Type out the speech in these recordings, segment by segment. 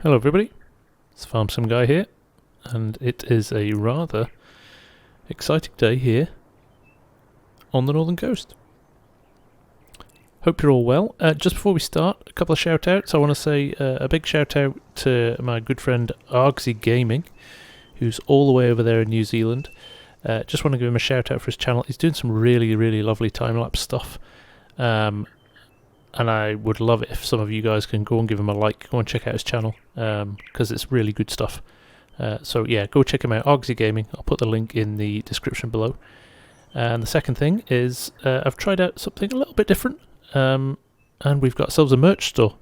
Hello everybody, it's FarmSim guy here, and it is a rather exciting day here on the northern coast. Hope you're all well. Just before we start, a couple of shout outs. I want to say a big shout out to my good friend Argsy Gaming, who's all the way over there in New Zealand. Just want to give him a shout out for his channel. He's doing some really lovely time-lapse stuff. And I would love it if some of you guys can go and give him a like, go and check out his channel, because it's really good stuff. So yeah, go check him out, Argsy Gaming. I'll put the link in the description below. And the second thing is, I've tried out something a little bit different, and we've got ourselves a merch store.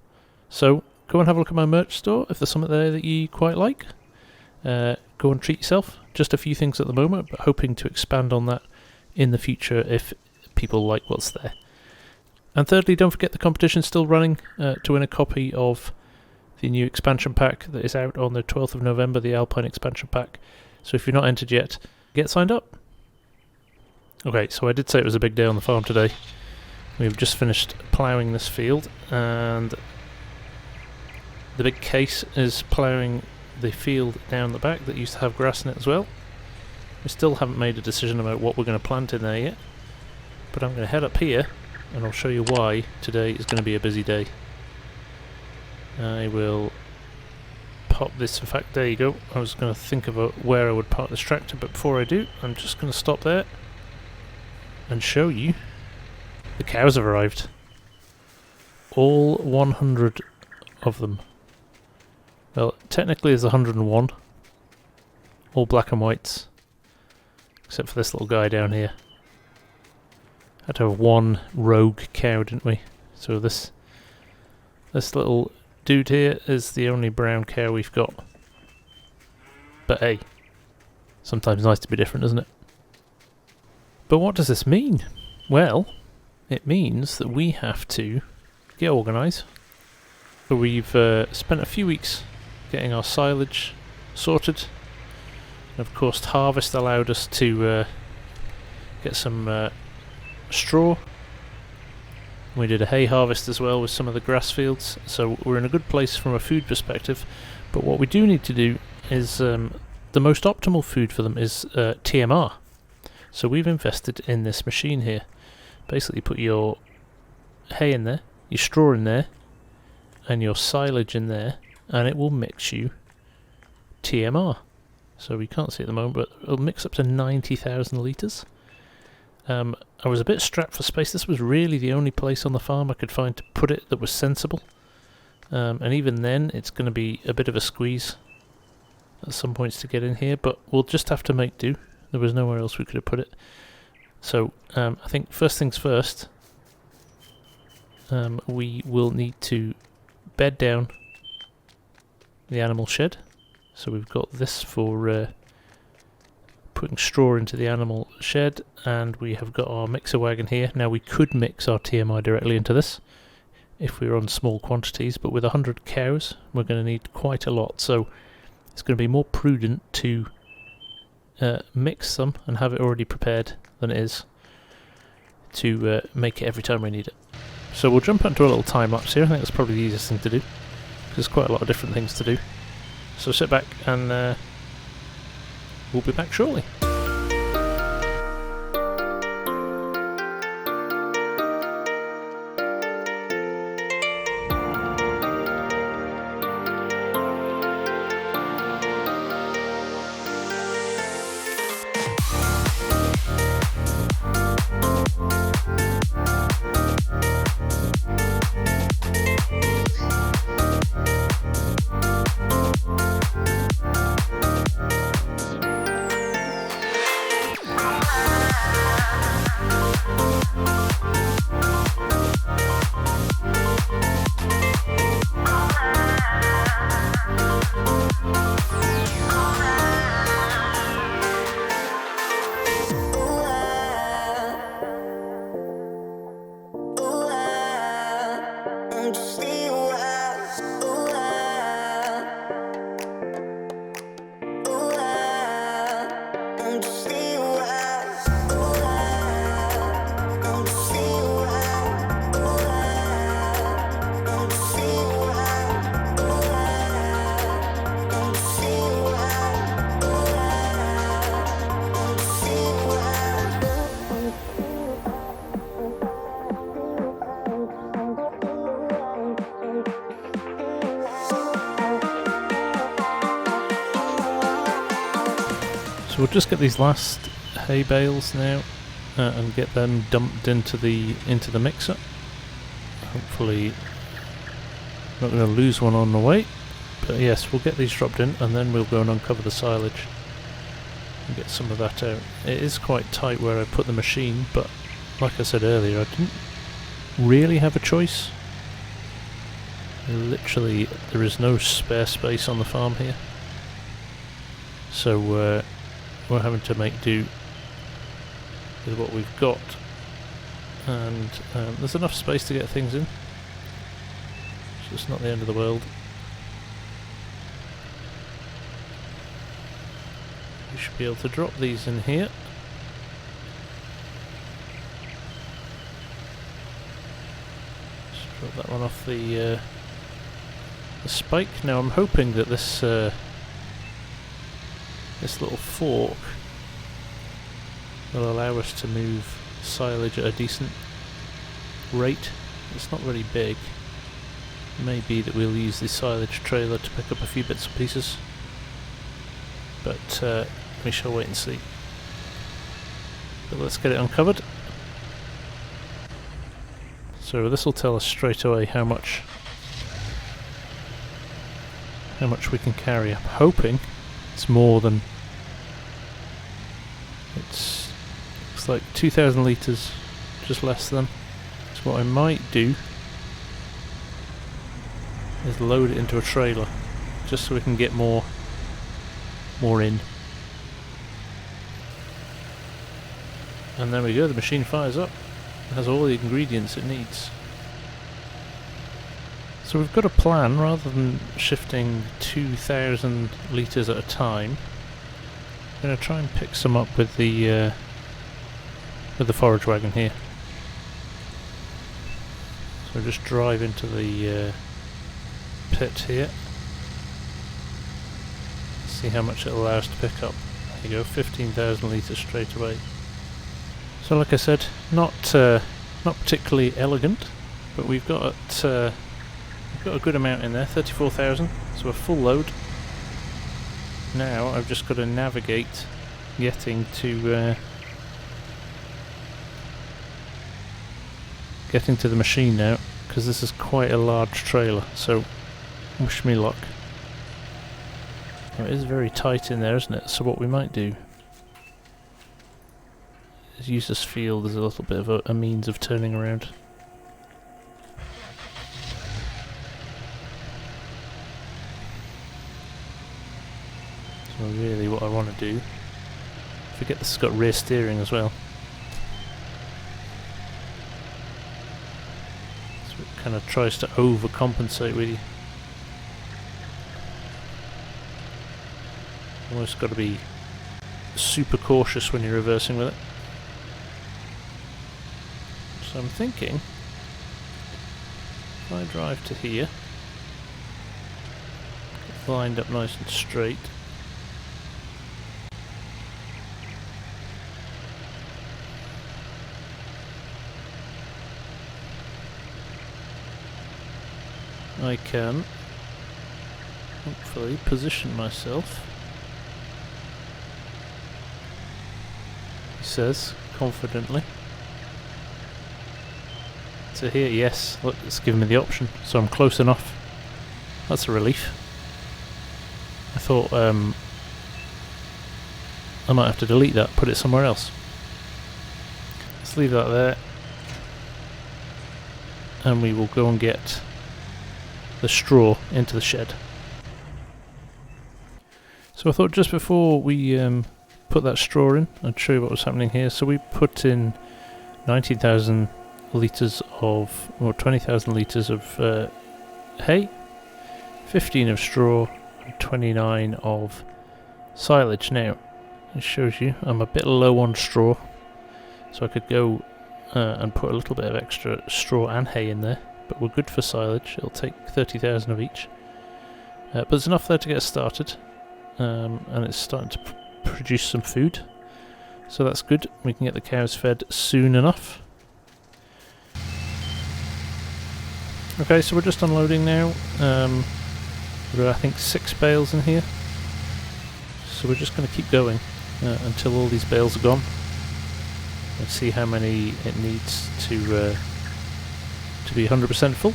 So go and have a look at my merch store if there's something there that you quite like. Go and treat yourself. Just a few things at the moment, but hoping to expand on that in the future if people like what's there. And thirdly, don't forget the competition's still running to win a copy of the new expansion pack that is out on the 12th of November, the Alpine expansion pack. So if you're not entered yet, get signed up. Okay, so I did say it was a big day on the farm today. We've just finished ploughing this field, and the big case is ploughing the field down the back that used to have grass in it as well. We still haven't made a decision about what we're going to plant in there yet, but I'm going to head up here and I'll show you why today is going to be a busy day. I will pop this, in fact there you go, I was going to think about where I would park this tractor, but before I do I'm just going to stop there and show you the cows have arrived. All 100 of them. Well, technically there's 101, all black and whites, except for this little guy down here. Had to have one rogue cow, didn't we? So this little dude here is the only brown cow we've got. But hey, sometimes nice to be different, isn't it? But what does this mean? Well, it means that we have to get organised. So we've spent a few weeks getting our silage sorted. And of course, harvest allowed us to get some straw. We did a hay harvest as well with some of the grass fields, so we're in a good place from a food perspective. But what we do need to do is the most optimal food for them is TMR. So we've invested in this machine here. Basically put your hay in there, your straw in there, and your silage in there, and it will mix you TMR. So we can't see it at the moment, but it'll mix up to 90,000 litres. I was a bit strapped for space. This was really the only place on the farm I could find to put it that was sensible. And even then, it's going to be a bit of a squeeze at some points to get in here, but we'll just have to make do. There was nowhere else we could have put it. So, I think first things first, we will need to bed down the animal shed. So we've got this for putting straw into the animal shed, and we have got our mixer wagon here. Now we could mix our TMI directly into this if we were on small quantities, but with 100 cows we're going to need quite a lot, so it's going to be more prudent to mix some and have it already prepared than it is to make it every time we need it. So we'll jump into a little time lapse here. I think that's probably the easiest thing to do, because there's quite a lot of different things to do. So sit back and we'll be back shortly. So we'll just get these last hay bales now and get them dumped into the mixer. Hopefully not going to lose one on the way, but yes, we'll get these dropped in and then we'll go and uncover the silage and get some of that out. It is quite tight where I put the machine, but like I said earlier, I didn't really have a choice. Literally there is no spare space on the farm here, so we're having to make do with what we've got, and there's enough space to get things in, so it's not the end of the world. We should be able to drop these in here. Just drop that one off the spike. Now I'm hoping that this little fork will allow us to move silage at a decent rate. It's not really big. It may be that we'll use the silage trailer to pick up a few bits and pieces, but we shall wait and see. But let's get it uncovered. So this will tell us straight away how much we can carry. I'm hoping it's more than, looks like 2,000 litres, just less than. So what I might do is load it into a trailer, just so we can get more in. And there we go, the machine fires up. It has all the ingredients it needs. So we've got a plan. Rather than shifting 2,000 litres at a time, I'm going to try and pick some up with the forage wagon here. So just drive into the pit here. See how much it allows to pick up. There you go, 15,000 litres straight away. So like I said, not particularly elegant, but we've got a good amount in there, 34,000, so a full load. Now I've just got to navigate getting to the machine now, because this is quite a large trailer, so wish me luck. Now, it is very tight in there, isn't it? So what we might do is use this field as a little bit of a means of turning around. So really what I want to do, forget this has got rear steering as well, so it kind of tries to overcompensate with you. Almost got to be super cautious when you're reversing with it. So I'm thinking, if I drive to here, get lined up nice and straight, I can hopefully position myself, he says confidently, to here. Yes, look, it's given me the option, so I'm close enough. That's a relief. I thought I might have to delete that, put it somewhere else. Let's leave that there, and we will go and get the straw into the shed. So I thought just before we put that straw in, I'd show you what was happening here. So we put in 19,000 litres of, or 20,000 litres of hay, 15 of straw, and 29 of silage. Now it shows you I'm a bit low on straw, so I could go and put a little bit of extra straw and hay in there, but we're good for silage. It'll take 30,000 of each, but there's enough there to get us started, and it's starting to produce some food, so that's good. We can get the cows fed soon enough. Okay, so we're just unloading now. There are, I think, 6 bales in here, so we're just going to keep going. until all these bales are gone, and see how many it needs to be 100% full.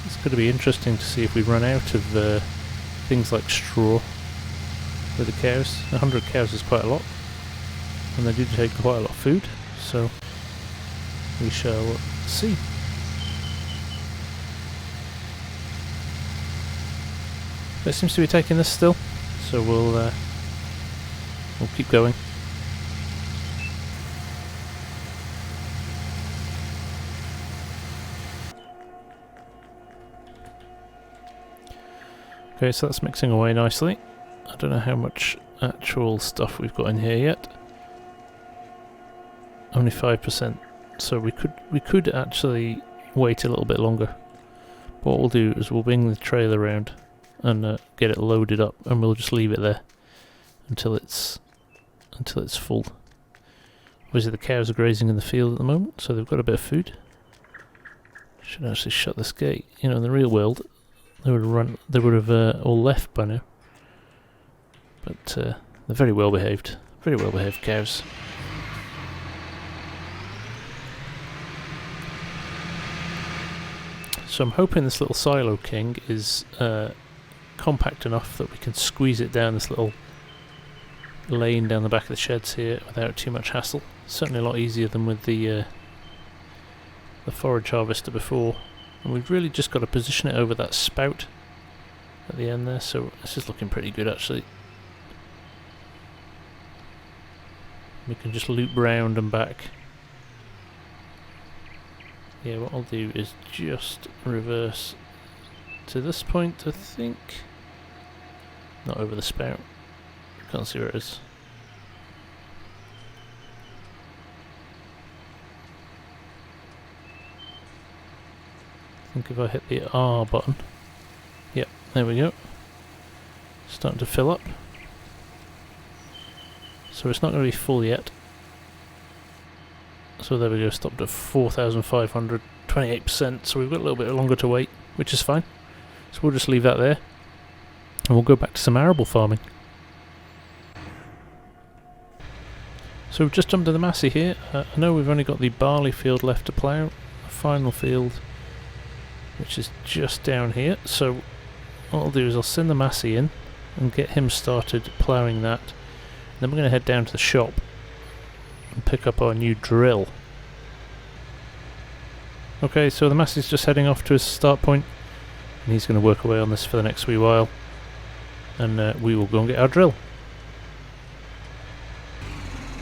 It's going to be interesting to see if we run out of things like straw for the cows. 100 cows is quite a lot, and they do take quite a lot of food, so we shall see. It seems to be taking this still, so we'll keep going. Okay, so that's mixing away nicely. I don't know how much actual stuff we've got in here yet. Only 5%, so we could actually wait a little bit longer. But what we'll do is we'll bring the trailer around and get it loaded up, and we'll just leave it there until it's full. Obviously the cows are grazing in the field at the moment, so they've got a bit of food. Should actually shut this gate. You know, in the real world, they would have all left by now. But they're very well behaved cows. So I'm hoping this little silo king is compact enough that we can squeeze it down this little lane down the back of the sheds here without too much hassle. Certainly a lot easier than with the forage harvester before. And we've really just got to position it over that spout at the end there, so this is looking pretty good actually. We can just loop round and back. Yeah, what I'll do is just reverse to this point, I think. Not over the spout. Can't see where it is. I think if I hit the R button. Yep, there we go. Starting to fill up. So it's not going to be full yet. So there we go, stopped at 4,500, 28%, so we've got a little bit longer to wait, which is fine. So we'll just leave that there, and we'll go back to some arable farming. So we've just jumped to the Massey here. I know we've only got the barley field left to plough, a final field, which is just down here. So what I'll do is I'll send the Massey in and get him started ploughing that. Then we're going to head down to the shop and pick up our new drill. Okay, so the Massey's just heading off to his start point, and he's going to work away on this for the next wee while, and we will go and get our drill.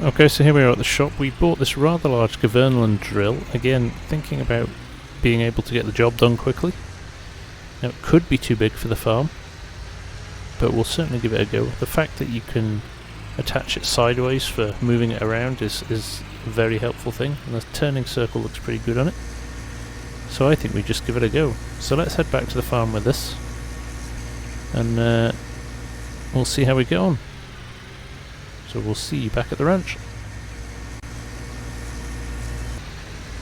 Okay, so here we are at the shop. We bought this rather large Governland drill, again thinking about being able to get the job done quickly. Now it could be too big for the farm, but we'll certainly give it a go. The fact that you can attach it sideways for moving it around is a very helpful thing, and the turning circle looks pretty good on it. So I think we just give it a go. So let's head back to the farm with this, and we'll see how we get on. So we'll see you back at the ranch.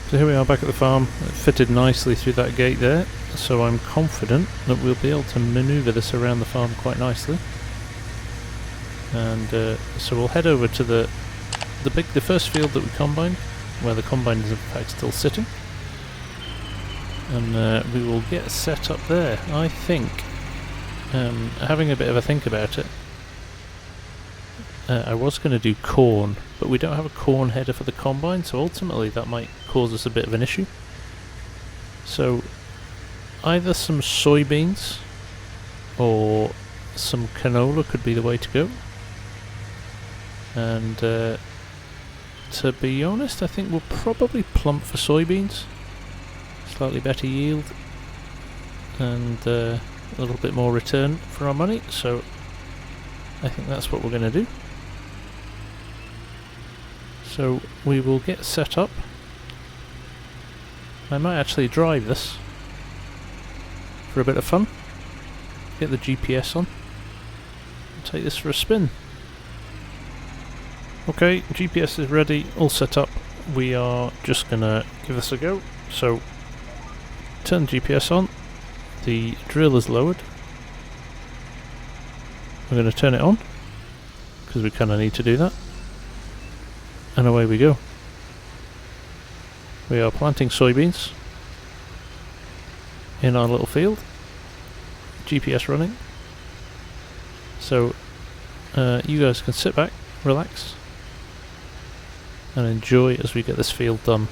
So here we are back at the farm. It fitted nicely through that gate there, so I'm confident that we'll be able to manoeuvre this around the farm quite nicely. And so we'll head over to the first field that we combined, where the combine is in fact still sitting, and we will get set up there. I think, having a bit of a think about it, I was going to do corn, but we don't have a corn header for the combine, so ultimately that might cause us a bit of an issue. So either some soybeans or some canola could be the way to go. And to be honest, I think we'll probably plump for soybeans. Slightly better yield and a little bit more return for our money, so I think that's what we're going to do. So we will get set up. I might actually drive this for a bit of fun. Get the GPS on and take this for a spin. Okay, GPS is ready, all set up. We are just gonna give this a go. So turn the GPS on. The drill is lowered. We're going to turn it on. because we kind of need to do that. And away we go. We are planting soybeans in our little field. GPS running. So you guys can sit back, relax, and enjoy as we get this field done.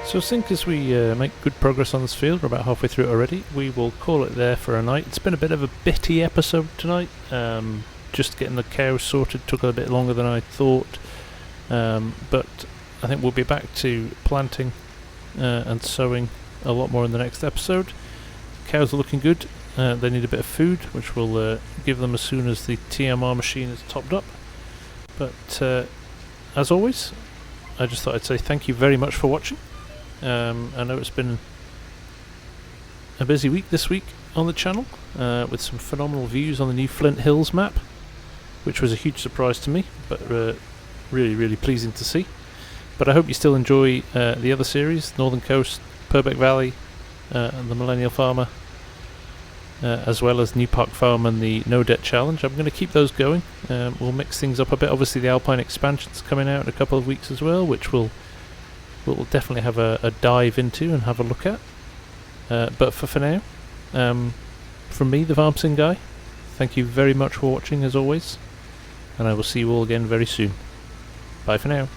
So I think as we make good progress on this field, we're about halfway through it already, we will call it there for a night. It's been a bit of a bitty episode tonight. Just getting the cows sorted took a bit longer than I thought, but I think we'll be back to planting and sowing a lot more in the next episode. Cows are looking good. They need a bit of food, which we'll give them as soon as the TMR machine is topped up. But as always, I just thought I'd say thank you very much for watching. I know it's been a busy week this week on the channel, with some phenomenal views on the new Flint Hills map, which was a huge surprise to me, but really pleasing to see. But I hope you still enjoy the other series, Northern Coast, Purbeck Valley, and the Millennial Farmer, as well as New Park Farm and the No Debt Challenge. I'm going to keep those going. We'll mix things up a bit. Obviously the Alpine expansion's coming out in a couple of weeks as well, which we'll definitely have a dive into and have a look at. But for now, from me, the FarmSim guy, thank you very much for watching as always, and I will see you all again very soon. Bye for now.